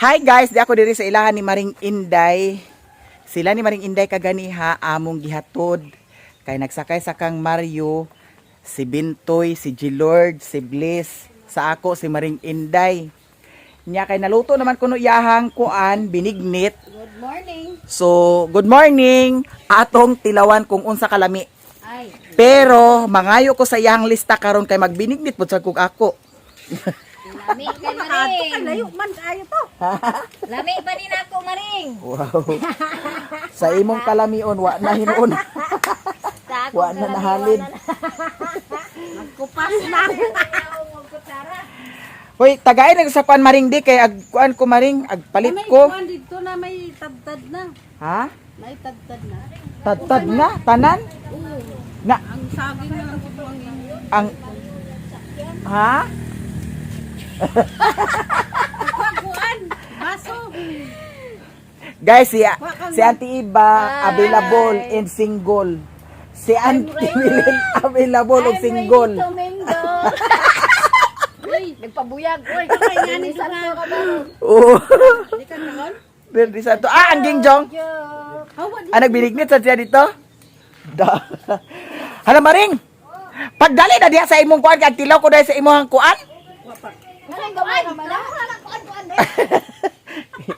Hi guys, di ako diri sa ilahan ni Maring Inday. Sila ni Maring Inday kaganiha among gihatod. Kay nagsakay sa kang Mario, si Bintoy, si Gilord, si Bliss, sa ako si Maring Inday. Nya kay naluto naman kuno iyahang kuan, binignit. Good morning. So, good morning. Atong tilawan kung unsa kalami. Ay, Pero mangayo ko sa iyang lista karon kay magbinignit pud sa kog ako. lami kay Maring. Layo man kayo to. Lami pa din ako, Maring. Wow. Sa imong kalamion wa na hinuon. Sa ako Wa na nahalin. Kupas na. Hoy, tagay na sa kuan Maring di kay kuan ko Maring, agpalit May ko. kuwan dito na may tadtad na. Ha? May tadtad na. Tad na tanan? Oo. Na Ang saging na lang ito ang inyo. ang ha? Kuwan. Baso. Guys, si Auntie Iba available in single. Si Auntie Milen available og single. Domingo. Uy, Nagpabuyag. Uy, kay ngani sa ka ba? Oo. Di ka naon? Pero sa to. Ah, ang gingjong. Hawa di. Ah, nagbinignit sa siya dito? Da. Hala Maring. Pagdali na diha sa imong kuan kay tilaw ko dahil sa imong kuan. Maring gawa naman na. Kuan.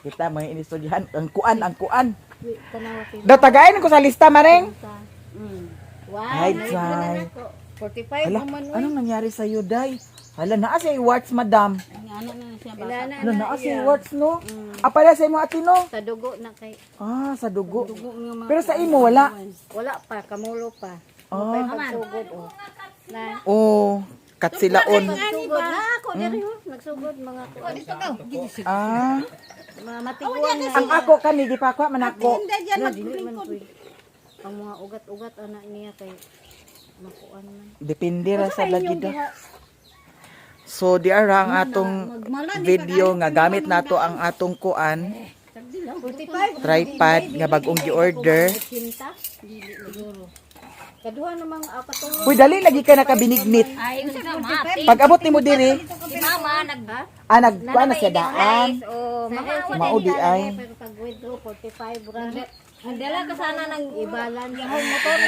Kita mga inistoryahan ang kuan. Tanawa kayo. Da tagayin ko sa lista Maring. Wow. Hi, Jai. 45 Hala, naman. anong nangyari sa iyo, Day? Hala, naa sa awards, madam. Ano na siya ba? Wala na. Hala, naa sa awards, no? Apala sa imo atino? Sa dugo na kay. Ah, sa dugo. Dugo nga mga Pero sa imo, wala. Wala pa, kamulo pa. Ah, Pagsugod, oh. Na. oh, katsilaon. Nagsugod na ako diri ho. Nagsugod mga kuan. Dito ka. Ah, Mga matiguan na. ang ako kani, di pa ako, manako. Hindi dyan Wala, dili man maglingkod. pwede. Ang mga ugat-ugat anak niya kay makuan man. Depende ra sa lagi da. So, di ara ang atong video nga gamit nato ang atong kuan, 45. tripod nga bagong gi-order. Cinta. Dili siguro. Kaduha namang katulong. Uy, dali lagi ka nakabinignit. Ay, sa mati. Pag abot nimo diri, Si mama kuan na siya daan. Oh, Maudi ay. pero pag withdraw 45 ra. Nagdala ka sana ng ibalan yung motor.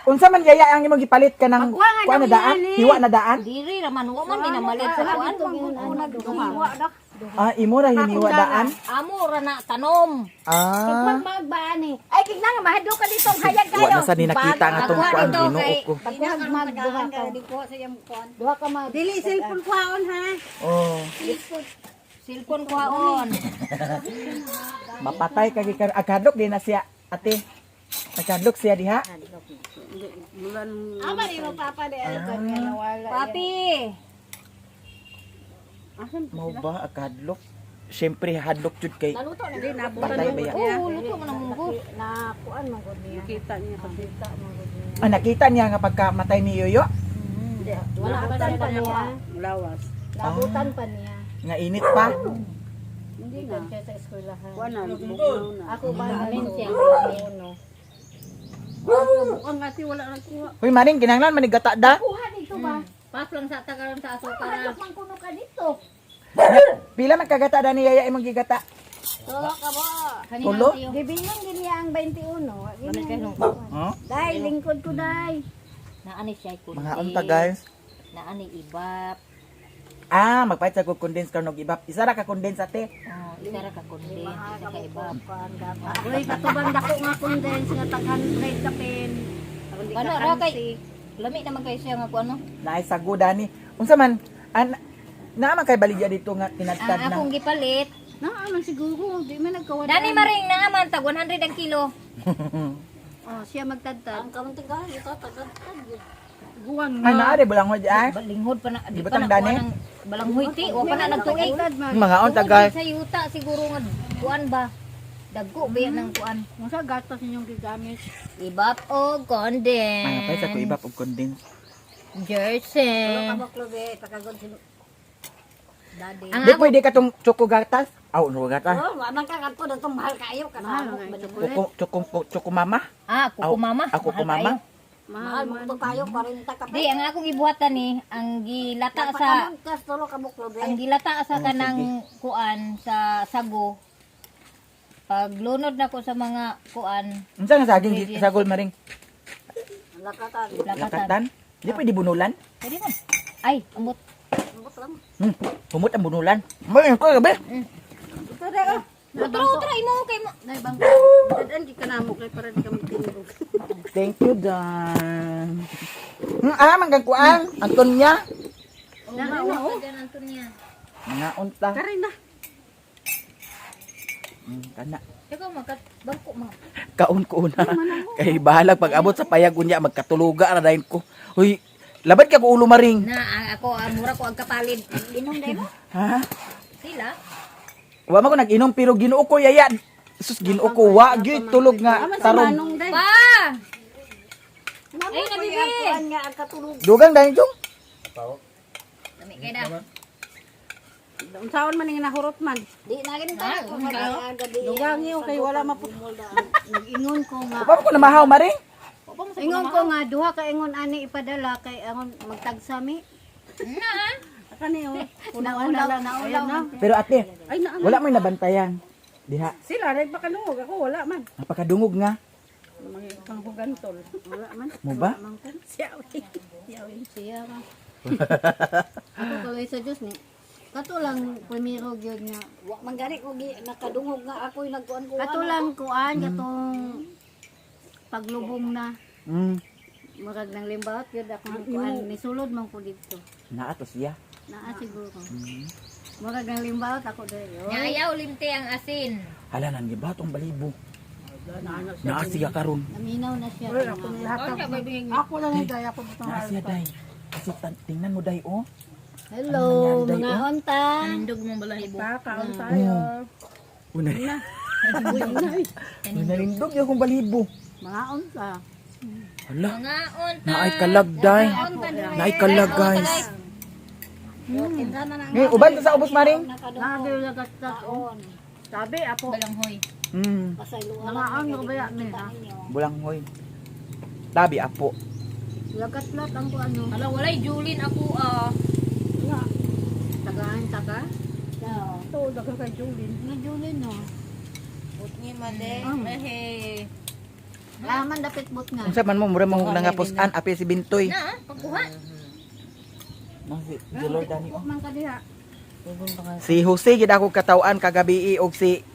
Unsa man yaya ang imong gipalit ka ng kuan na daan? Hiwa na daan? Diri raman wa man ginamalit sa kuan. Ah, imo ra hiniwa daan? Amo ra na tanom. Ah, Magbani. Ay kigna nga mahadlo ka dito hayag wa na sa ni nakita nga tong kuan Ginoo ko. Pag magduha ka dito sa iyang kuan. Duha ka mag Dili cellphone kuhaon ha. Oh, cellphone kuhaon. mapatay ka gikan akadlok din na siya, ate. Akadlok siya diha. Mulan. Ama ni mo papa di ano ka nawala. Papi. Mao ba akadlok? Syempre hadlok jud kay Naluto na Hindi nabutan patay mo ba yan? Oo, luto man ang munggo. Na kuan man gud niya. Kita niya kasi. Ah, nakita niya nga pagkamatay ni Yoyo Wala pa Nabutan siya pa pa niya. Lawas. Nabutan pa niya. nga init pa. Hindi Hindi na. siya sa eskwelahan. Kuan na. Bugnaw na. Ako ba namin siya uno. Bukang kasi wala nang kuha. Hoy Maring, kinahanglan manigata da. Kuha dito ba? Pas lang sa tagaron sa asukar. Man kuno ka dito. Pila man kagata da ni yaya imong gigata? Tulo ka ba? Tulo? Gibilang gini ang 21. Huh? Dai lingkod ko dai. Naani siya kundi. Mga unta guys. Naani ibap. Ah, magpait sa kog condense karon og ibap. Isa ra ka condense ate. Oh, isa ra ka kundi, isa ka ibap. Uy, katubang dako nga condense nga tag 100 ka pen. Ano ra kay lami naman kay siya nga ko ano? Naay sago dani. Unsa man naman kay baligya dito nga tinadtad na. Akong gipalit. Na man siguro, di man nagkawadaan. Dani maring naaman tag 100 ang kilo. Oh, siya magtadtad. Ang kamantigahan ito tagad. Guwang Ay naari bulang hoy ay. Balinghod pa na Di di ba pa tang na dani? kuha ng balanghoy ti o pa na nagtuig. Mga unta guys. Sa yuta siguro nga kuan ba? Dagko ba yan ng kuan? Masa gatas ninyong gigamit. Ibap o condense. Mga pay sa ko ibap og condense. Jersey. Ang Di pwede ka tong choco gatas. Aw, no gatas. Anang kagat ko datong mahal kayo Mahal nga yung chocolate. Choco mama. Ah, kuko mama. Ako ko mama. Mahal mo ito tayo, 40 ka pa. Di, ang akong ibuhatan ni, ang gilata sa Kastolo ka buklo, ang gilata sa kanang kuan sa sago. Pag lunod na ko sa mga kuan, Unsa nga saging sagol maring Lakatan. lakatan. lakatan? Di pwede bunulan? Pwede man. Ay, ambot. Ambot lang. Humot ang bunulan. May ko gabi. Ito rin, oh. Try mo kay mo. Nay bang. Dadan di ka namo kay para di ka magtingog. Thank you, Dan. Manggang kuan. Antonia. Dari na oh. Diyan Antonia. Mga unta. Kari na. Kana. Ikaw makat bangko mo. Kaon ko na. Kay bahalag pag abot sa payag unya magkatuluga ra dayon ko. Hoy, labad ka ko ulo maring. Ako mura ko ang kapalid. Inom dai mo? Ha? Sila. Wa man ko nag-inom pero Ginoo ko yaya. Sus Ginoo ko wa gyud tulog nga tarong. Manong day. Pa! Ay, Ay, nabibi. nabibi. Nga ang katulog. Dugang dayon jung. Dami kay da. Unsaon man ning nahurot man. Di na ganun ka. Dugang iyo kay wala maput. Nag-ingon ko nga. Pa ko na mahaw maring. Ingon ko nga duha ka ingon ani ipadala kay angon magtagsami. Na. Kani oh. Una-una lang na ulam na. Pero ate, Ay na. wala may nabantayan. Diha, Sila ray pakalungog ako wala man. napakadungog nga. Mga panghugantol. Wala man. Mo ba? Siya. Siya ka. Ako kalay sa Diyos ni. Kato lang primero gyud nga. Wa man gani ko nakadungog nga ako yung nagkuan ko. Kato lang kuan katong paglubong na. Murag nang limbaot gyud akong kuan nisulod man ko dito. Naato siya. Naa siguro. Murag nang limbaot ako dere. Nya ayaw limte ang asin. Hala nang gibatong balibo. Naa siya karon. Naminaw na siya. Ako ni lahat. Ako lang ni daya ko butang Naa siya day. Kasi tingnan mo day oh. Hello, Ano nangyari, mga oh? onta. Nindog mong balahibo. Kaon tayo. Una. Una nindog yung kong balibo. Mga onta. Hala. Mga unta. Naay kalag day. Naay kalag guys. Ngay uban ta sa ubos maring. Nagil lagat Sabi apo. Balanghoy. Mga ano ba yan ha? Bulanghoy. Tabi apo. Lagat-lat ang ano. Hala walay Julin ako Tagaan taga. Ito, dagang kay Julin. Nga Julin no. Putngi made. Eh. Laman dapit bot nga. Unsa man mo mura mo nangapusan api si Bintoy. Na, pagkuha. Si Jelor Dani. Huwag man ka diha. Si Jose gid ako katawan kagabi og si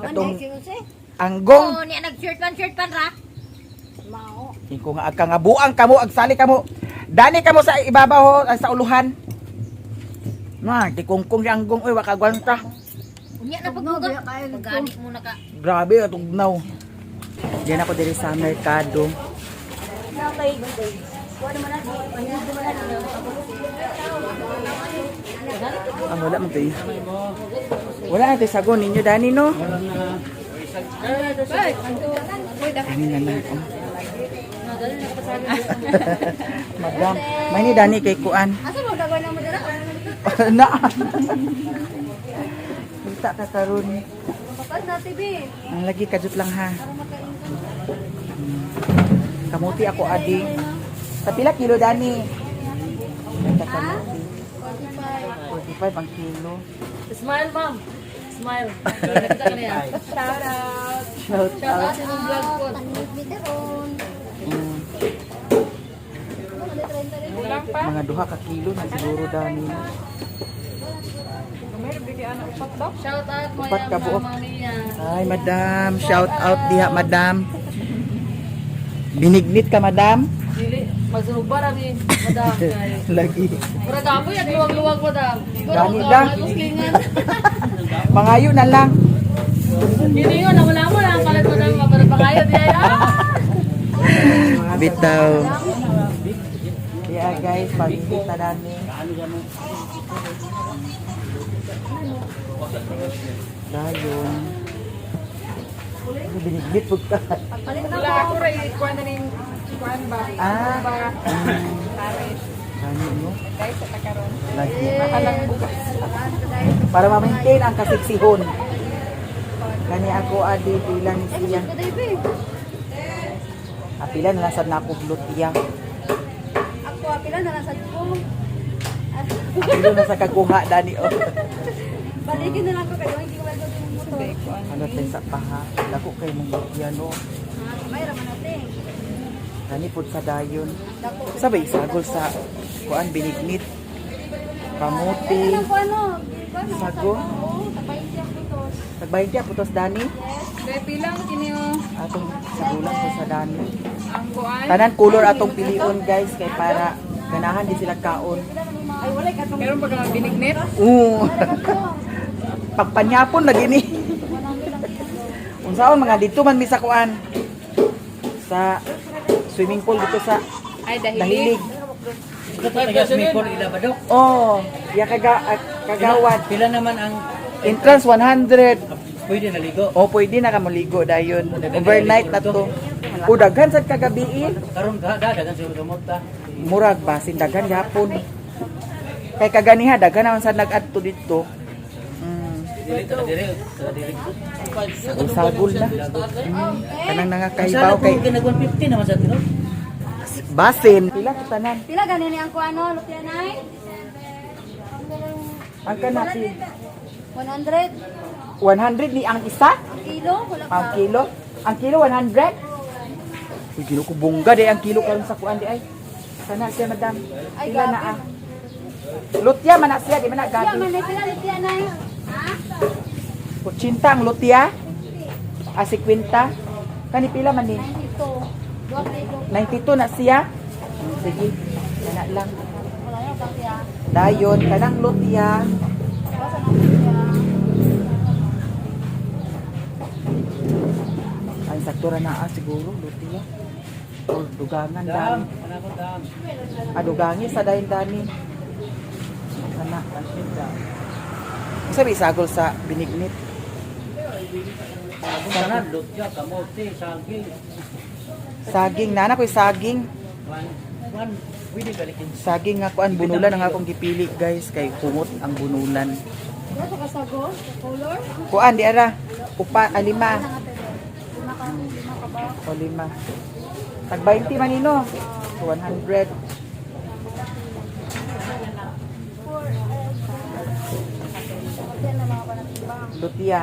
katong Si Jose. Anggong. Oh, niya nag-shirt pan ra. Mao. Iko nga ag nga buang kamo agsali kamo. Dani kamo sa ibabaw ho sa uluhan. Na, tikungkong si Anggong oy wa kagwanta. Unya na pagkuha. Pagani mo na ka. Grabe atugnaw. Diyan ako diri sa merkado. Wala mo tayo. Wala natin sagon ninyo, Dani, no? Dani na lang. Oh. Madam, may ni Dani kay Kuan. Asa mo dagway na mo dira? Na. Kita ka karon. Kapag na TV. Ang lagi kajut lang ha. Kamuti ako adi. Sa pila kilo Dani? Ito kamuti. 45 ang kilo. Smile, ma'am. Smile. Nakita ka na yan. Shout out. Shout out. Sa inyong vlog ko. Tanit ni Deron. Mm, mga duha ka kilo na siguro Dani. Shout out mo Upat ka buok. mama niya. Ay, madam. Shout out diha, madam. Binignit ka, madam. Dili, magsunog ba rami, madam? Lagi. Mura gapo yan, luwag-luwag, madam. Dani da. Mangayo na lang. Hindi yun, wala mo lang. Kalat mo lang, mapalit pa kayo. Bitaw. Yeah, guys, pagkita namin. Dayon. Binignit po ka. Wala ako rin, kuha na rin, kuha ba? Ah. Kani mo? Guys, sa takaron. Lagi. Nakalang bukas. Para ma-maintain ang kasiksihon. Kani ako adi bilang siya. Apila na lang sad nako lutya. Ako, pila na lang sa ko. Apilo na sa kakuha dani oh. Balikin na lang ko kayo, hindi ko magod yung motor. Ano tayo sa paha? Dako kay mong lutya no. May raman natin. Kani pud sa dayon. Sabay sagol sa kuan binignit. Kamuti. Ano ko ano? Sago. Oo, tapay siya putos. Nagbayad siya putos dani. Kaya pilang kini Atong sagulan ko sa dani. ang kuan. Tanan color atong pilion guys kay para ganahan di sila kaon. Ay, wala ka itong Meron pa ka binignit? Oo. Pagpanyapon lagi ni. Unsaon mga dito man mi sa kuan. Sa swimming pool dito sa Ay, Dahilig. Ito talaga swimming pool ilabadok. Oh, ya kagawad. Pila naman ang Entrance 100. pwede naligo. Oh, pwede na ka maligo dayon. Overnight na to. O daghan sad kagabi. Karon dagan sa gamot ta. Murag basin daghan gapon. Kay kaganiha daghan naman sad nag-adto dito. Dito dire. Sagol na. Kanang nangakahibaw kay Kay nag 150 naman sa tino. basin. Pila ka tanan? Pila ganini ang kuano, Lutianay? Ang kanapi 100 100 ni ang isa? kilo, wala Ang ka. kilo? Ang kilo 100? Uy, kilo ko bungga de ang kilo karon sa kuan di ay. Sana siya madam. Ay, Pila na gabi. ah. Lutya man na siya, di man na Iya, gabi. man, pila Lutianay? Ha? 80 ang lutya. 50. Kani pila man ni? 92. 2 kilo. 92 na siya. Sige. Kana lang. Wala na, bakit ya? Dayon kanang lutya. Basta na siya. Ay saktura na siguro lutya. O dugangan Dam, dami. ana ko dam. Adugangi sa dayon dani. Kana. Sabi sagol sa binignit. Tanan lutya kamote saging. Saging nana ko'y saging. Wan pwede balikin. Saging nga kuan bunulan ang akong gipili guys kay kumot ang bunulan. Wala sa kasago? Color? Kuan di ara. Upa 5. Lima ka ba? O 5. Tag 20 man nino. 100. Yan na mga panatibang. Lutya.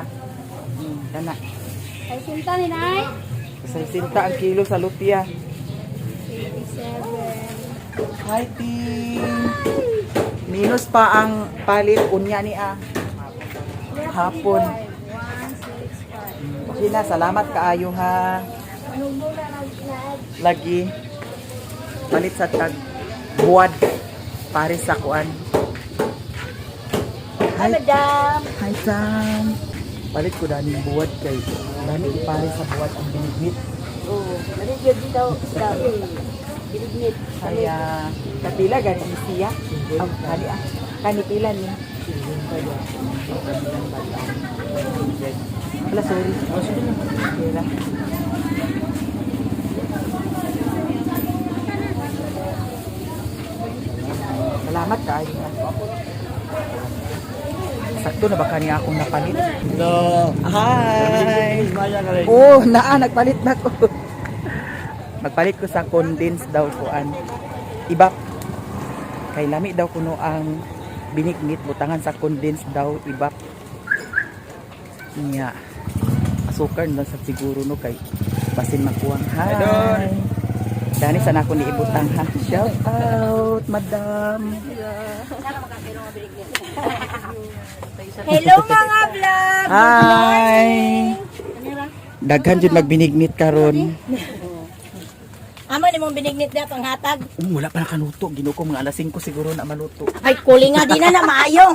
Kana. Ay, sinta ni Nay? 60 ang kilo sa lutya. 87. Hi, Ting. Minus pa ang palit unya ni hapon. 165. Okay na, salamat kaayo ha. Anong muna na Lagi palit sa tag buwad pare sa kuan. Hi, Madam. hi Sam. Palit ko dani buwad kay dani pare sa buwad ang binignit. Oo. Nalipid dito. Sabi. Binignit. Kaya kapila gani ni siya. Ang kani kani pila ni. Wala sorry. Kaya salamat kaayo ha. Sakto na ba kaniya akong napalit? No. Hi! Maya ka rin. Oh, nagpalit na ko. Nagpalit ko sa condense daw kuan. Iba. Kay lami daw kuno ang binignit butangan sa condense daw iba. Niya. Asukar na sa siguro no kay basin makuwang. Hi. Dani sana ko niibutang ha. Shout out, madam. Hello mga vlog! Hi. Daghan jud magbinignit karon. Amo ni mong binignit na panghatag. Wala pa nakaluto. Ginuko mga alas 5 siguro na maluto. Ay, kuli nga di na maayo.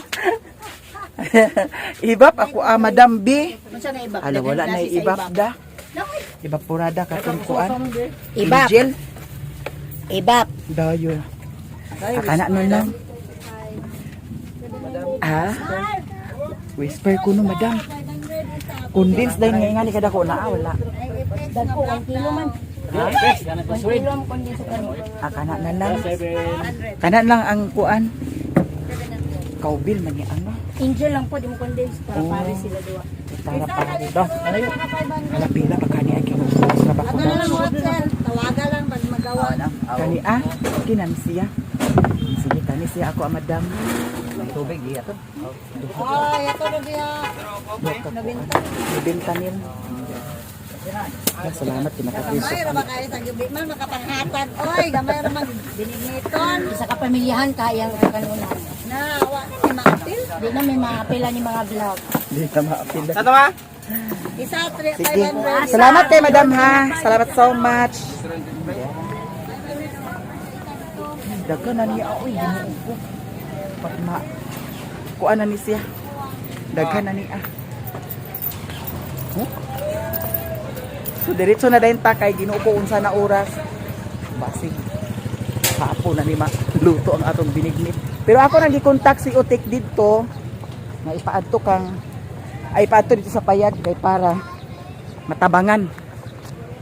Ibap ako Madam B. Unsa na ibak? Ala wala na ibap da. Ibapurada katong kuan. Ibap. Angel. Ibap. Dayo. Akana nun lang. Ah? Whisper ko no, madam. Condense dahil ngayon nga ni kada ko na wala. Dagko 1 kilo man. Ha? 1 kilo ang kondensyo kani. Akana na lang. Kana lang ang kuan. Kaubil man ni ano. Angel lang po di mo condense para Oh. pare sila duwa. para dito. Ala pila pa kani ay kinusos na ba ko na. Tawaga lang pag magawa. Kani kinan siya. Sige kani siya ako madam. Tubig, iya to. Ay, ito na diya. Nabenta niya. Salamat kinakapiso. Gamay ra ba kayo sa gabi man makapanghatag. Oy, gamay ra mag dinigniton. Isa ka pamilyahan kayang kanunan. Na wa ni maapil. Di na may maapila ni mga vlog. Hindi ka maapila. Isa Sige. 500. Salamat kay madam ha. Salamat so much. Daga na niya. Uy, ginuo ko. Pagma. Kuan na ni siya. Daga na niya. Huh? So diretso na dayon ta kay ginuo ko unsa na oras. Basig. Hapon na ni luto ang atong binignit. Pero ako nang gi-contact si Utik dito na ipaadto kang ay ipaadto dito sa payag kay para matabangan.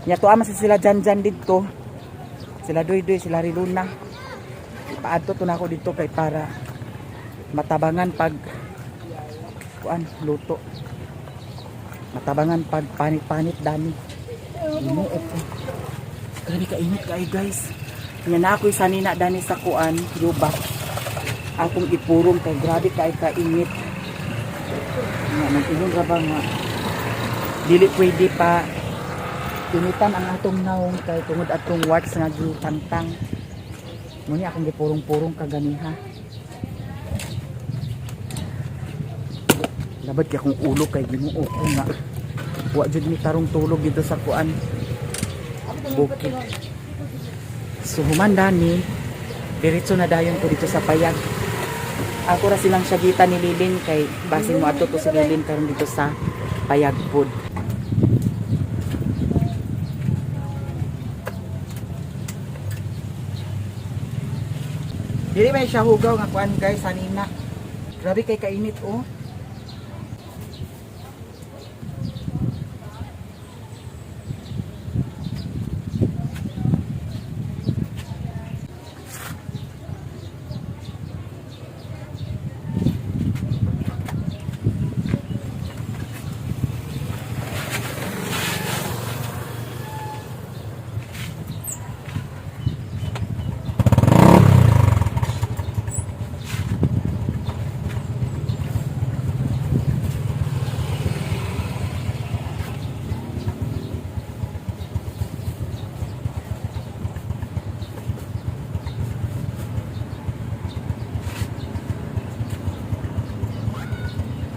Nya to ama sila Jan dito. Sila Doy, sila Riluna. Ipaadto to na ako dito kay para matabangan pag kuan luto. Matabangan pag panit-panit dami. Ini ito. Grabe kainit kayo guys. Nya na ako'y sanina dani sa kuan, yubak. Akong ipurong kay grabe kay kainit. Nga nagtingon ra ba nga dili pwede pa initan ang atong naong kay tungod atong watch nga gitangtang. Muni akong gipurong-purong kaganiha. Labad kay akong ulo kay Ginoo ko nga wa jud mi tarong tulog dito sa kuan. Bukid. So humandani diretso na dayon ko dito sa payag. Ako ra silang syagita ni Lilin kay basin mo ato to si Lilin karon dito sa payag food. Dili may siya hugaw nga kuan guys sanina. Grabe kay kainit oh.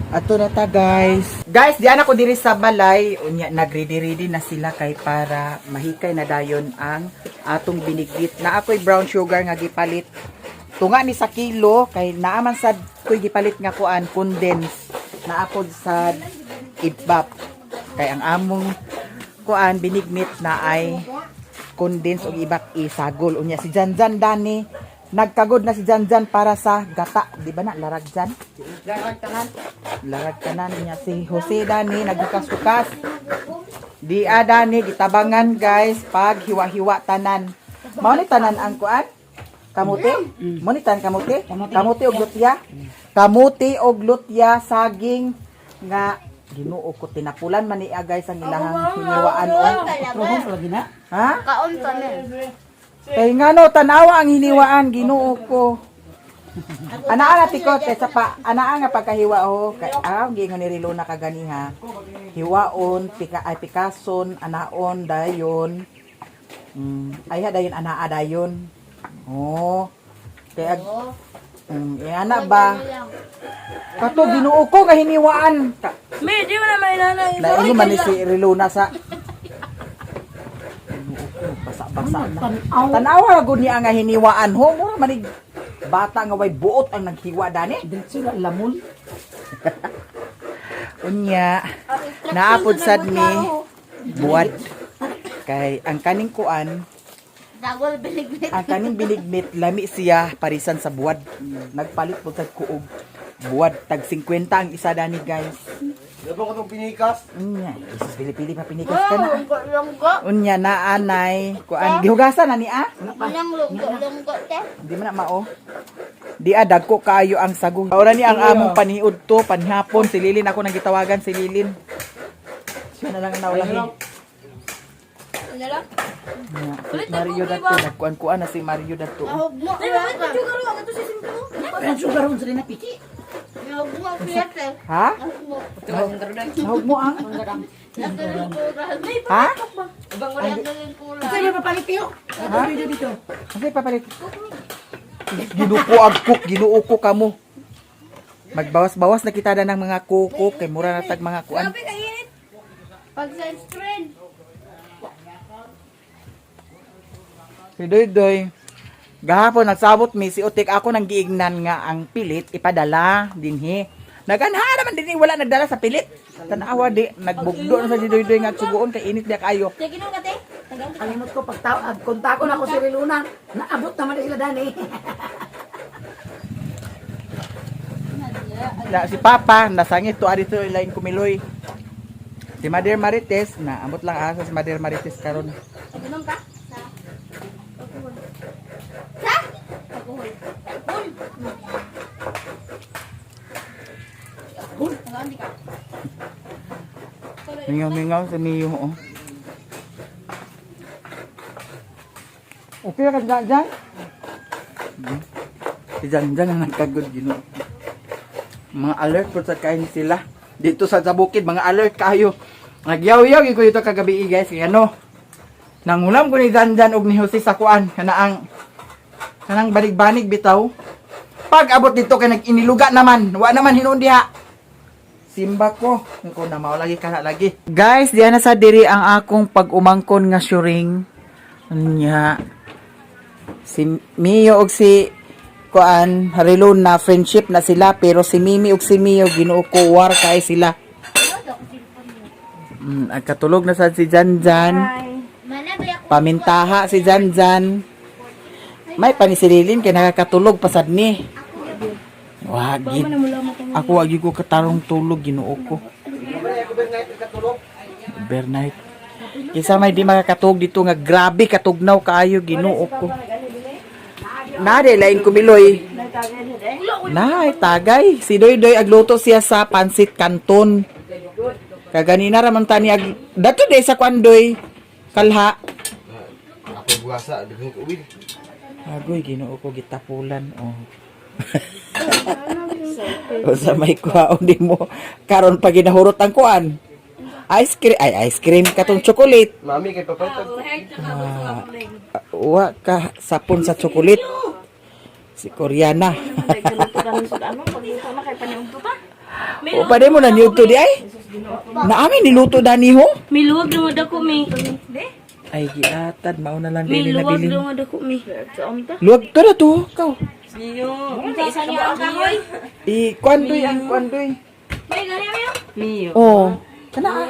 Ato na ta guys. Guys, diyan ako diri sa balay. Unya nagready-ready na sila kay para mahikay na dayon ang atong binigit. Na ako'y brown sugar nga gipalit. Tunga ni sa kilo kay naaman sad ko'y gipalit nga kuan condense. Na ako sa ibap. Kay ang among kuan binignit na ay condense og ibak isagol. Unya si Janjan dani nagkagod na si Janjan para sa gata, di ba na larag Jan? Larag tanan niya si Jose dani nagkasukas. Di dani gitabangan guys pag hiwa-hiwa tanan. Mao ni tanan ang kuan? Kamuti? Mo ni tanan kamuti? Kamuti og lutya. Kamuti og lutya saging nga Ginoo ko tinapulan man ni guys ang ilahang hiniwaan o. Prohon lagi na. Ha? Kaon to ni. Kay ngano tanawa ang hiniwaan Ginoo ko. Anaa nga tikot sa pa anaa nga pagkahiwa ho kay gingon ni Riluna kaganiha. Hiwaon pikason anaon dayon. Ay dayon anaa dayon. Oh. Kay ana ba? Kato Ginoo ko nga hiniwaan. Medyo na may nanay. Lain man ni si Riluna sa basa-basa na. Tanawa gud niya nga hiniwaan ho mo manig bata nga way buot ang naghiwa dani. Dito sila lamon. Unya naapod sad mi buwad kay ang kaning kuan Dagol bilignit. ang kaning bilignit lami siya parisan sa buwad. Nagpalit po sad kuog buwad tag 50 ang isa dani guys. Dabo ko tong pinikas. Unya isus pili-pili pa pinikas ka na. Unya naanay kuan gihugasan na ni Walang lunggo te. Di man na mao. Di dagko kaayo ang sago. Ora ni ang among paniud to, panhapon si Lilin ako nang gitawagan si Lilin. Siya na lang ang naulahi. Ano lang? Si Mario dato, nagkuan-kuan na si Mario dato. Ang sugar mo sa rin na piki. Ha? Sahog mo ang? Ha? Ito yung papalit piyo. Ito video dito. Kasi papalit. Ginuo ko kamo. Magbawas-bawas na kita na ng mga kuko kay mura na tag mga kuan. Pag sa screen. Si Doy. Gahapon nagsabot mi si Utik ako nang giignan nga ang pilit ipadala dinhi. Naganha naman dinhi wala nagdala sa pilit. Tanawa di nagbugdo na sa si Doy nga suguon kay init dia kayo. Alimot ko pag konta ko na ko si Riluna. Naabot naman sila dani. Si Papa nasangit to adito ilain kumiloy. Si Mother Marites na ambot lang asa si Mother Marites karon. Mingaw sa Miyo. Oh. Okay ka dyan? Si Jan ang nagkagod Ginoo. Mga alert po sa kain sila. Dito sa bukid, mga alert kayo. Nagyaw-yaw ko dito kagabi guys. Kaya ano, nangulam ko ni Jan og ni Jose sa kuan. Kanang banig-banig bitaw. Pag abot dito kay nag-iniluga naman. Wa naman hinuon diha. Simba ko. Kung na lagi ka na lagi. Guys, diyan na sa diri ang akong pag-umangkon nga syuring. Nya. Si Mio og si kuan harilo na friendship na sila pero si Mimi ug si Mio Ginoo ko war kay sila. Agkatulog na sad si Janjan. Pamintaha si Janjan. May panisililin kay nakakatulog pasad ni. Wagid. Ako wagi ko katarong tulog Ginoo ko. Overnight. Kisa may di makakatulog dito nga grabe katugnaw kaayo Ginoo ko. Nade lain kumiloy. Nay tagay. Si Doy agluto siya sa pansit kanton. Kaganina ra man tani dato day sa kwandoy kalha. Ako buwasa daghang uwid. Agoy Ginoo ko gitapulan oh. O sa may kuhaon di mo karon pa ginahurot ang kuan. Ice cream katong chocolate. Mami kay papatag. Wa ka sapon sa chocolate. Si Koreana. O pa mo na niyo to di ay? Naami niluto dani ho? Miluwag na madako mi. Ay giatad mao na lang Mi dili luwag nabilin. na madako mi. Luwag to na to kaw. Iyo. Isa niya ang kahoy. Kwandoy ang kwandoy. May gani mi. Miyo. Oh. Kana.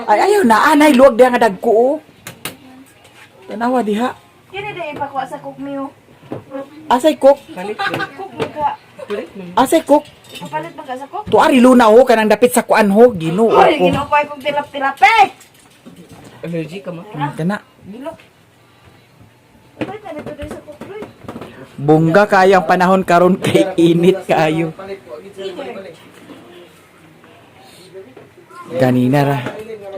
Ay ayaw na anay luwag diha nga dagko oh. Tanawa diha. Kini day ipakwa sa cook miyo. Asay cook. Cook mo ka. Asay cook. Ipapalit ba ka sa cook? Tuari luna ho kanang dapit sa kuan ho Ginoo Oy, ko. ginupay kong tilap-tilapek. Kana. Palit na dito sa cook Roy. Bongga kayo ang panahon karon kay init kayo. Ganina ra.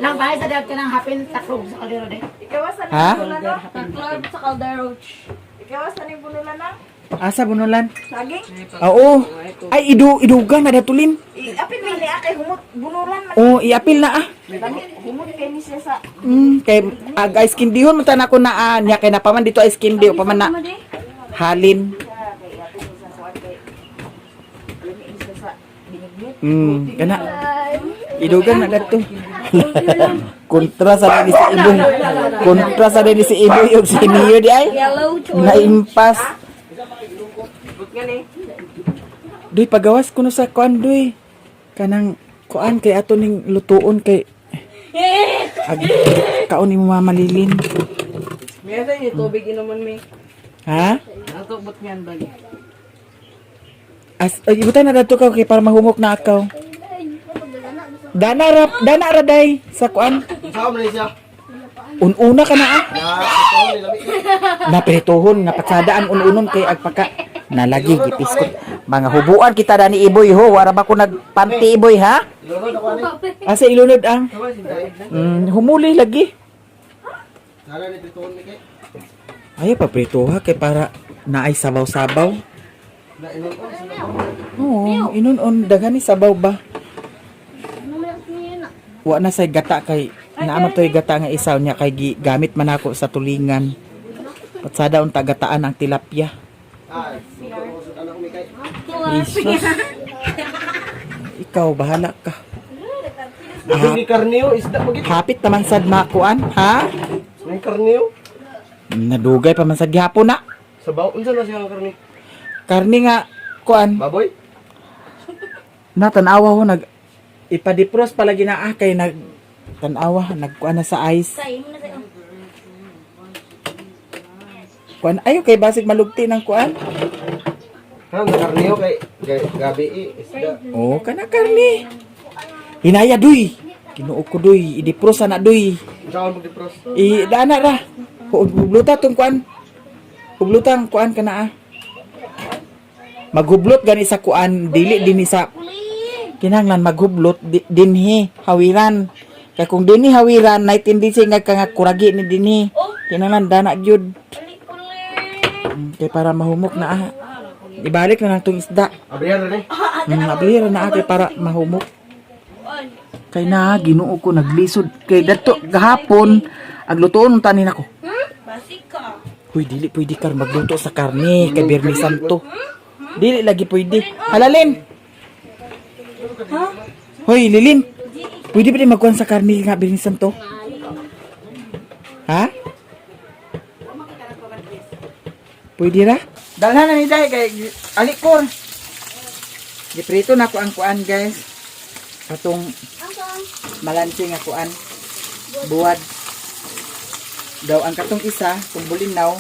Nang bahay sa dad ka ng hapin taklog sa kaldero de. Ikaw sa Ha? bunulan no? Taklog sa kaldero. Ikaw sa ni bunulan na? Asa bunulan? Saging? Oo. Ay idugan na datulin. Apil mi ni akay humot bunulan man. Oh, iapil na ah. Humot kay ni siya sa Kay ice candy hon man ko na nya kay napaman dito ice candy o paman na halin. Kana. Idugan na dato. Kontra sa ni si Iboy. Kontra sa ni si Iboy ug si Mio di ay. Naimpas. Doy pagawas ko no sa kuan doy. Kanang kuan kay ato ning lutuon kay kaon ni mo mamalilin. Meron ni tubig inuman mi. Ha? Ato bot niyan bali. Ibutan na dato ka kay para mahumok na akaw. Dana ra day sa kuan. Sa man siya. Ununa ka na ah. Na ito ni lami. Napirituhon nga patsada ang ununon kay agpaka Nalagi gipiskot. Mga hubuan kita dani iboy ho, wala ba ko nagpanti iboy ha? Ilunod ako ani. Asa ilunod ang Tawag sinday. humuli lagi. Nala ni prituhon ni kay. Ay paprito ha kay para naay sabaw-sabaw. Na inon ko sila. Oo, inon-on daghan ni sabaw ba? Wa na say gata kay naamot toy gata nga isaw niya kay gamit man ako sa tulingan. Patsada unta gataan ang tilapia. Ah, ano ko ni kay. Jesus. Ikaw bahala ka. Ni karniyo isda magit. Hapit naman sad makuan, ha? Ni karniyo. Nadugay pa man sa gihapon na. Sabaw unsa na siya ang karni? Karni nga kuan, Baboy? natanawa ho nag ipadipros palagi na kay nag tanawa nagkuan na sa ice. Kuan ayo kay basig malugti ng kuan. Ha, na karniyo kay gabi isda. Oh, kana karni. Hinaya duy. Kinuo ko duy, idipros na duy. Saan mo dipros? Dana ra. Hubluta tong kuan. Hublutang kuan kana ah. Maghublot gani sa kuan, dili dinhi sa kinahanglan maghublot dinhi hawiran. Kay kung dinhi hawiran nay tendency nga kanga kuragi ni dinhi. Kinahanglan dana gyud. Kay para mahumok na ah. Ibalik na lang tong isda. Abrihan na ni. Mablira na kay para mahumok. Kay na Ginoo ko naglisod kay dato gahapon aglutoon tanin ako. Huy, dili pwede kar magluto sa karne kay Birni Santo. Dili lagi pwede. Halalin. Hoy, Lilin. Pwede ba din magkuhan sa karne nga Birni Santo? Ha? Pwede ra? Dalhan na ni Day kay alikor. Giprito na ko ang kuan, guys. Katong malansing nga kuan. Buwad. Daw ang katong isa, kung bulinaw.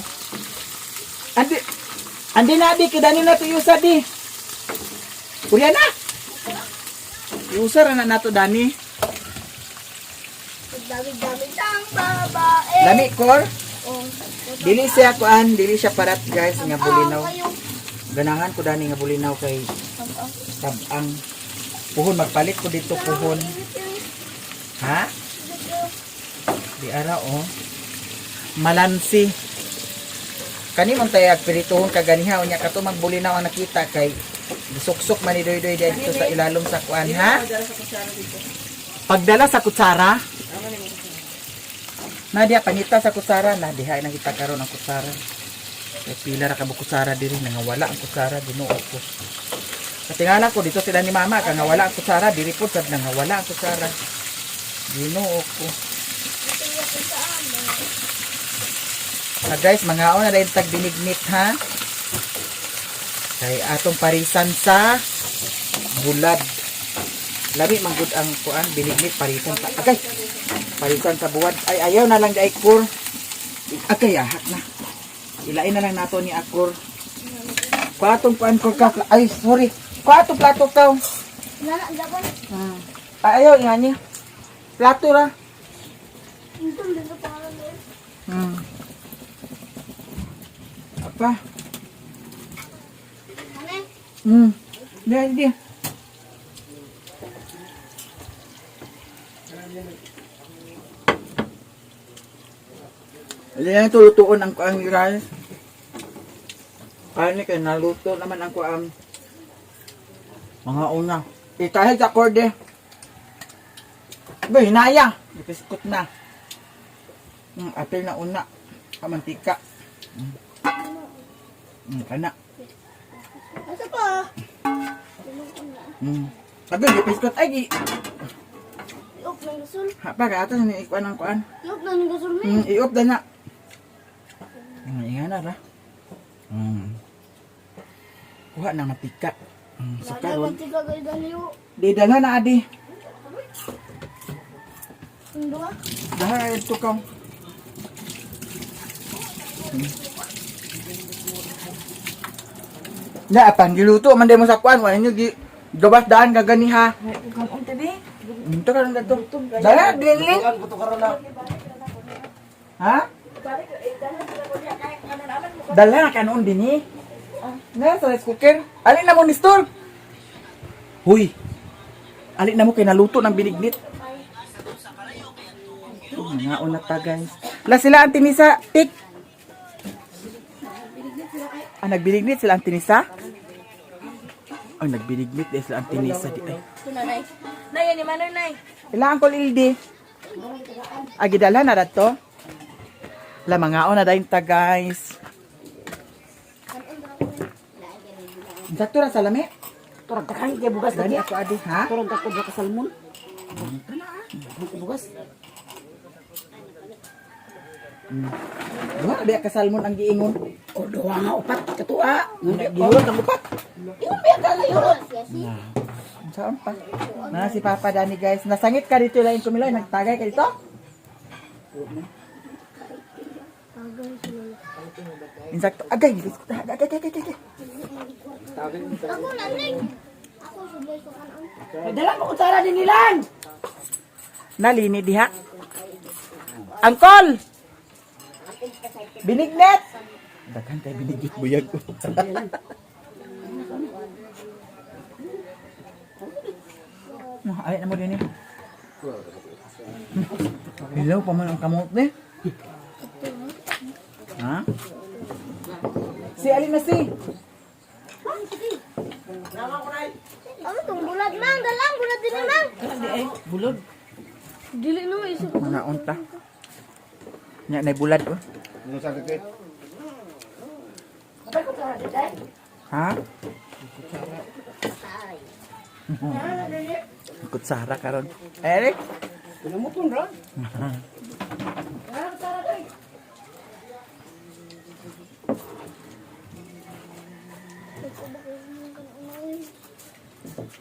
Andi na di, kidani na to yusa di. Kurya na. Yusa ra na nato dani. Lami kor. Dili siya kuan, dili siya parat guys nga bulinaw. Ganahan ko dani nga bulinaw kay tabang. Puhon magpalit ko dito puhon. Ha? Di ara oh. Malansi. Kani mong tayo agpirituhon kaganiha unya kato magbulinaw ang nakita kay suksok man ni doy-doy dito sa ilalom sa kuan ha. Pagdala sa kutsara. Nadia pangita sa kutsara na diha nakita karon ang kutsara. Kay pila ra ka kutsara diri nangawala ang kutsara Ginoo ko. Katingala ko dito sila ni mama kang nawala ang kutsara diri pud sad nangawala ang kutsara. Ginoo ko. Guys, mga na rin tag binignit ha. Kay atong parisan sa bulad. Labi manggod ang kuan binignit parisan sa agay. Parisan sa buwad. Ay ayaw na lang dai kur. Agay ahak na. Ilain na lang nato ni akur. Kuatong kuan ko ka. Ay sorry. Kuatong plato ka. Ayaw nga niya. Plato ra. Apa? Dia. Ayan, tulutuon ang kuang rice. Kaya kay naluto naman ang kuang mga una. Itahid sa korde. Ba, hinaya. Ipiskot na. Apel na una. Kamantika. Kana. Asa pa? Sabi, ipiskot. Ay, Iop ng gasol. pa, kaya ito, ikuan ang kuan. Iop ng gasol mo. Iop na na. Inga na ra. Kuha na matika. Sa karon. Tiga gay daliyo. Di dala na adi. Dua. Dahil ito ka. Na apang giluto man mo sa kuan wala nyo gabas daan gagani ha. Kamu tadi? Ito ka lang dato. Dala dinlin. Ha? Dala kanon dinhi. Na, sa rice cooker. Alin na mo ni store? Huy. Alin na mo kay naluto ng binignit. Mga una ta guys. La sila ang tinisa. Tik. Nagbinignit sila ang tinisa? Ay, nagbinignit dahil sila ang tinisa. Di ay. Nay, yan ni Manoy, Nay. Ilang Uncle Ildi? Agidala na dato. La mga una dahin ta guys. Sakto ra sa lami. Turag ka kay bugas Gani lagi. ako adi, ha? Turag ka ko sa salmon. Bugas. Duha biya ka salmon ang giingon. O duwa nga upat katua. Gihurot ang upat. Yung biya ka layurot. Saan pa? Na si Papa Dani guys. Nasangit ka dito lain kumiloy. Nagtagay ka dito? Insakto. Agay. Agay. Dala mo kutsara din nilang. Nalini diha. Angkol! Binignet! Daghan tayo binigit buyag ko. Ay na mo din eh. Ilaw pa man ang kamot eh. Ha? Si alin na si? Ano tong bulad mang dalang bulad din mang. Di ay, bulod. Dili no iso. Mga unta. Nya na bulad ko. Ano sa kakit? Ha? Kutsara karon. Eric? Pinamupon ra.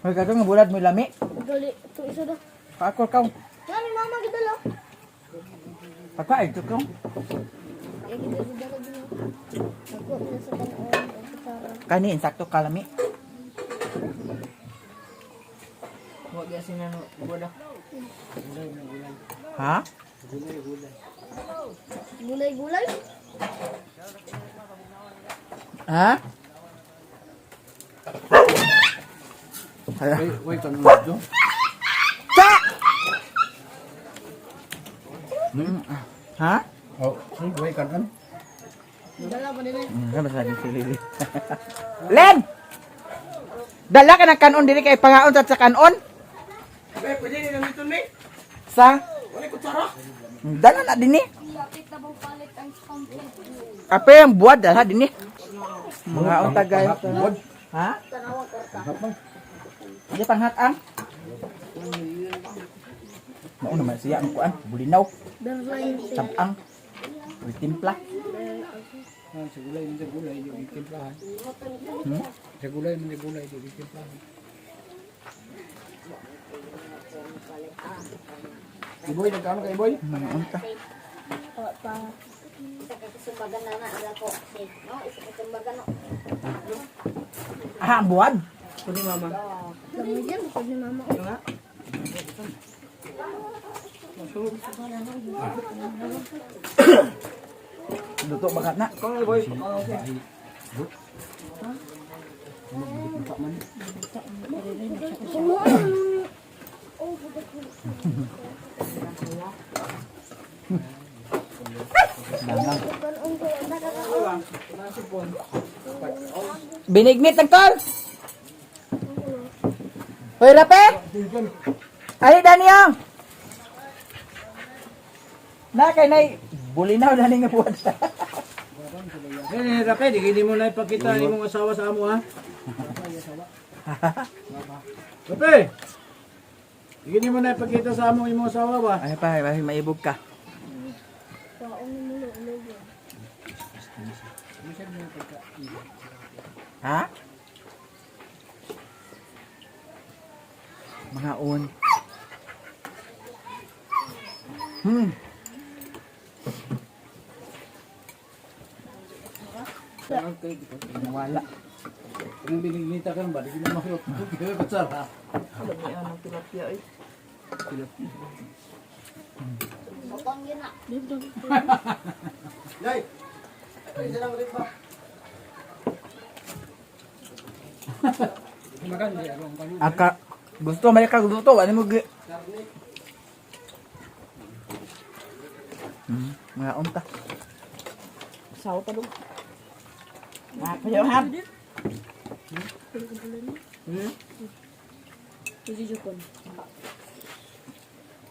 Hoy kato nga bulad mo lami. Dali to iso do. Paakol kaw. Yan ni mama gidala. Pagkain to kaw. Ya gidala gidala din. Ako na sa kanon ang Kani insakto kalami. Huwag yan sinano, boda. Ha? gulay-gulay. Ha? Hala. Wait, kan mo. Sa! Ha? Oh, wait kan. Dala pa din. Ano ba sabi si Lily? Len! Dala ka ng kanon diri kay pangaon sa kanon? Pwede ni namiton ni. Sa? Wala kutsara. Dala na din eh. Kape ang buwad dala din eh. Mga unta guys. Ha? Hindi panghat ang. Mao naman siya ang kuan, bulinaw, sabang, timpla. Sa gulay yung itimplahan. Sa gulay yung itimplahan. Iboy, nagkano ka Iboy? Mga unta. Ah, ang buwad. Kunin mama. Lamoy yan, bukod ni mama. Luto bagat na. Kung Iboy. Binignit ang tol. Hoy, Rape! Ali, Daniel! Na, kay nay, bulinaw na nga buwan siya. Eh, Rape, di mo na ipakita ni mong asawa sa amo ha. Rape! Di mo na ipakita sa amo imong asawa ba? Ay pa, maibog ka. Ha? Mga on. Nawala. Kung binignita ka ba, di mo makilot. Kaya kutsara. Yay! Ay, silang rin ba? Aka gusto mereka gusto ano mo gi. Mga unta. Saw pa dong. Kayahan.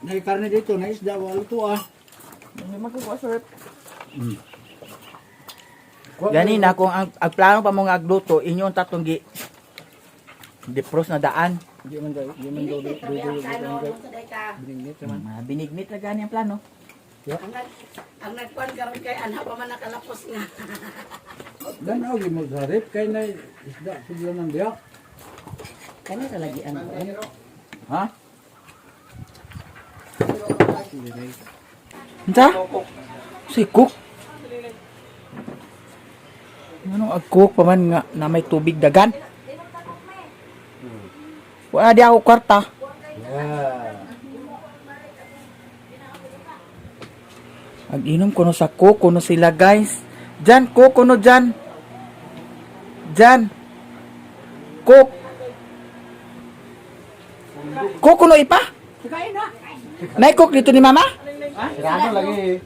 May karne dito, na isda, wala to ah. Hindi magkukuha sir. Gani na kung ang plano pa mo nga agluto inyong tatong gi depros na daan. Di man daw binignit naman. Binignit na gani ang plano. Ang nagkuhan karon kay anha pa man nakalapos nga. Ganaw gi mo sa rip kay na isda sila nang diya. Kani ra lagi ang Ha? Unsa? Si cook. Ano ag cook pa man nga na may tubig dagan? Wala di ako kwarta. Yeah. Ag inom kuno sa cook kuno sila guys. Jan cook kuno jan. Jan. Cook. Cook kuno ipa? Nay cook dito ni mama? Sirado lagi.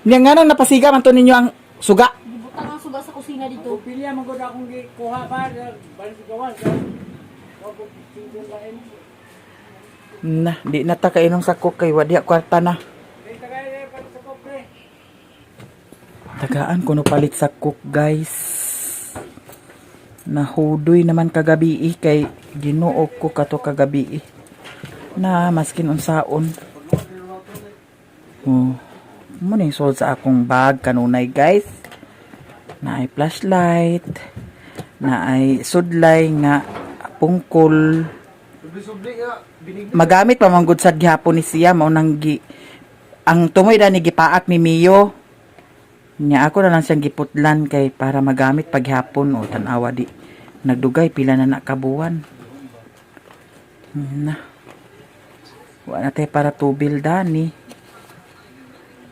Niya nga nang napasiga man to ninyo ang suga. Butang ang suga sa kusina dito. Pili man gud akong gikuha ba balik sa gawas. Na, di na ta kainom sa cook kay wadi kwarta na. Tagaan kuno palit sa cook guys. Nahudoy naman kagabi kay Ginoo ko kato kagabi na maskin unsaon. Oh, mo ning sold sa akong bag kanunay guys. Na ay flashlight, na ay sudlay nga pungkol. Magamit pa man gud sad gihapon ni siya mao nang ang tumoy da ni gipaak ni Mio. Nya ako na lang siyang giputlan kay para magamit paghapon o tan-awa di nagdugay pila na nakabuwan. Na. Wa na tay para tubil dani.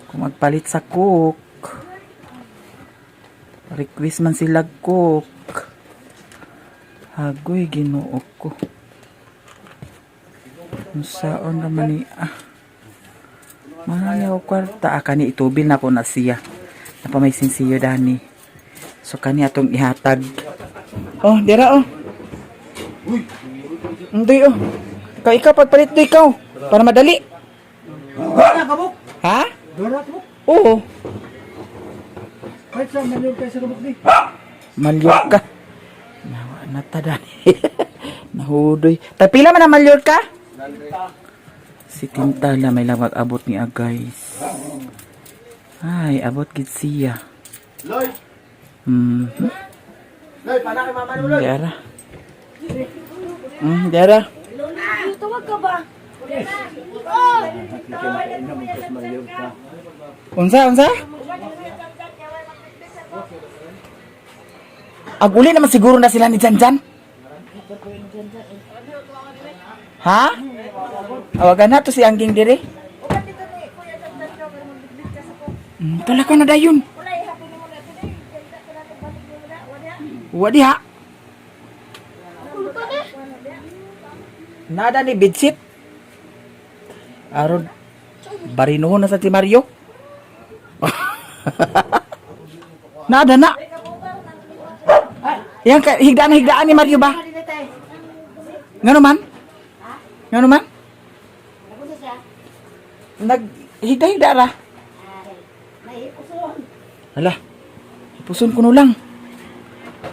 Kung magpalit sa cook. Request man sila cook. Hagoy Ginoo ko. Unsaon naman ni Manayaw kwarta kani itubil na ko na siya. Napamay sinsiyo dani. So kani atong ihatag. Oh, dira oh. Uy. Hindi oh. Ikaw pagpalit do ikaw para madali. Ha? Dorat mo. Oo. Kahit sa malyog kayo sa kabuk ni. Malyog ka. Nawa na ta dani. Nahudoy. Tapila man na malyog ka? Si Tintala may lang mag-abot niya guys. Ay, abot gid siya. Loy. Loy, pana kay mama Loy. Dara. Dara. Tawag ka ba? Unsa? Aguli naman siguro na sila ni Janjan. Ha? Awagan na to si Angging dire. Talaga na dayon. Wadi ha. Nada ni bedsit. Aron barinuhon na sa ti Mario. Nada na. Yang higdaan ni Mario ba? Ngano man? Naghigda-higda ra. Hala. Hipuson ko no lang.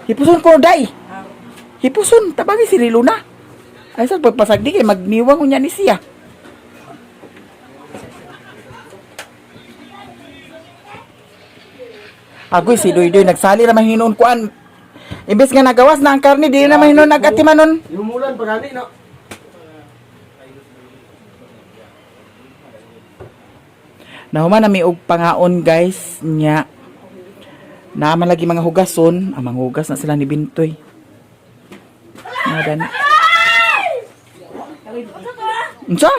Hipuson ko day. Hipuson tabangi si Luna. Ay sa pagpasagdi kay magniwang unya ni siya. Agoy si Doy nagsali ra man hinuon kuan. Imbes nga nagawas na ang karne di na man hinuon nagatimanon. Yumulan pagani no. Nahuman na may og pangaon guys nya. Naaman lagi mga hugason, ang mga hugas na sila ni Bintoy. Nadan. Unsa?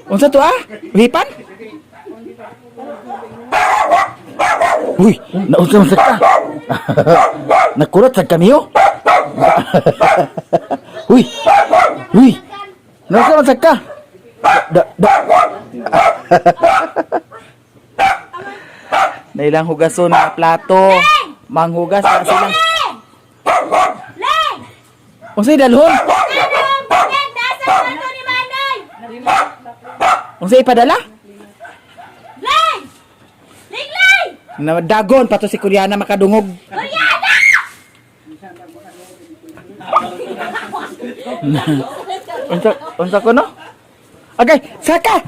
Unsa to ah? Hipan? Uy, naunsa man sa ka. Nakurat sa kaniyo. Uy. Uy. Naunsa man sa ka. Da. Nailang hugason na plato. Manghugas na silang. Unsay dalhon? Unsay ipadala? Na dagon pato si Kuryana makadungog. Unsa ko no? Agay, saka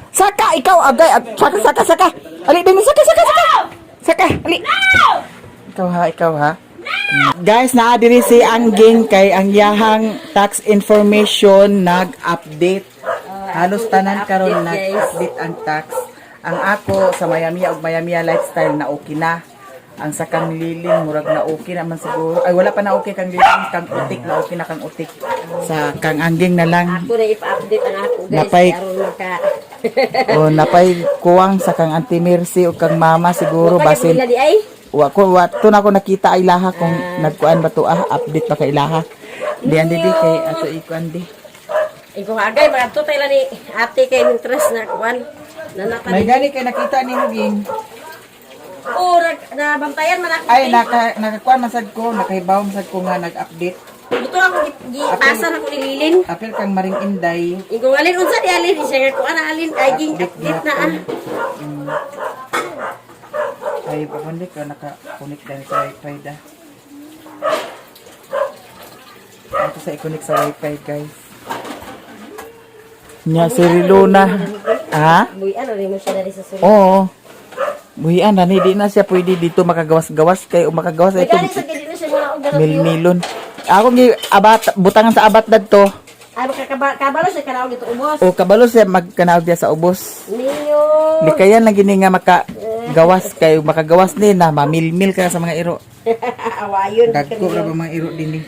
ikaw agay, saka. Ali din saka. Ali. Ikaw ha. Guys, naa diri si Angging kay ang yahang tax information nag-update. Halos tanan karon nag-update ang tax. Ang ako sa Miami ug Miami lifestyle na okay na. Ang sa kang Lilin murag na okay naman siguro. Ay wala pa na okay kang Lilin, kang Utik na okay na kang Utik. Sa kang Angging na lang. Ako na ipa-update ang ako guys. Napay Aron maka. napay kuwang sa kang Auntie Mercy ug kang Mama siguro basin. Di ay. Wa to na ako nakita ay laha kung nagkuan ba to update pa kay laha. Di andi di kay ato ikuan di. Ikaw agay mga tutay lang ni ate kay interest na kuan. May gani kay nakita ni Hugin. Oo, nabantayan man ako. Ay nakakuan masad ko, nakahibaw masad ko nga nag-update. Ito ako gipasan ako ni Lilin. Apil kang Maring Inday. Ikaw alin unsa di alin siya nga kuan alin ay ging update na ah. Ay pakundi ka naka-connect din sa Wi-Fi da. Ako sa i-connect sa Wi-Fi guys. Nya si Rilona. Ha? Buy ano rin mo siya dali sa sulod. Oo. Buhian na, di na siya pwede dito makagawas-gawas kay makagawas ito. Gani sa gidi na siya mga og Milmilon. Ako gi abat butangan sa abat dadto. ay makakabalo siya kanaog dito ubos. O kabalo siya magkanaog diya sa ubos. Niyo. Di kaya na gini nga makagawas kay makagawas ni na mamilmil ka sa mga iro. Awayon. Dagko ra ba mga iro dinhi.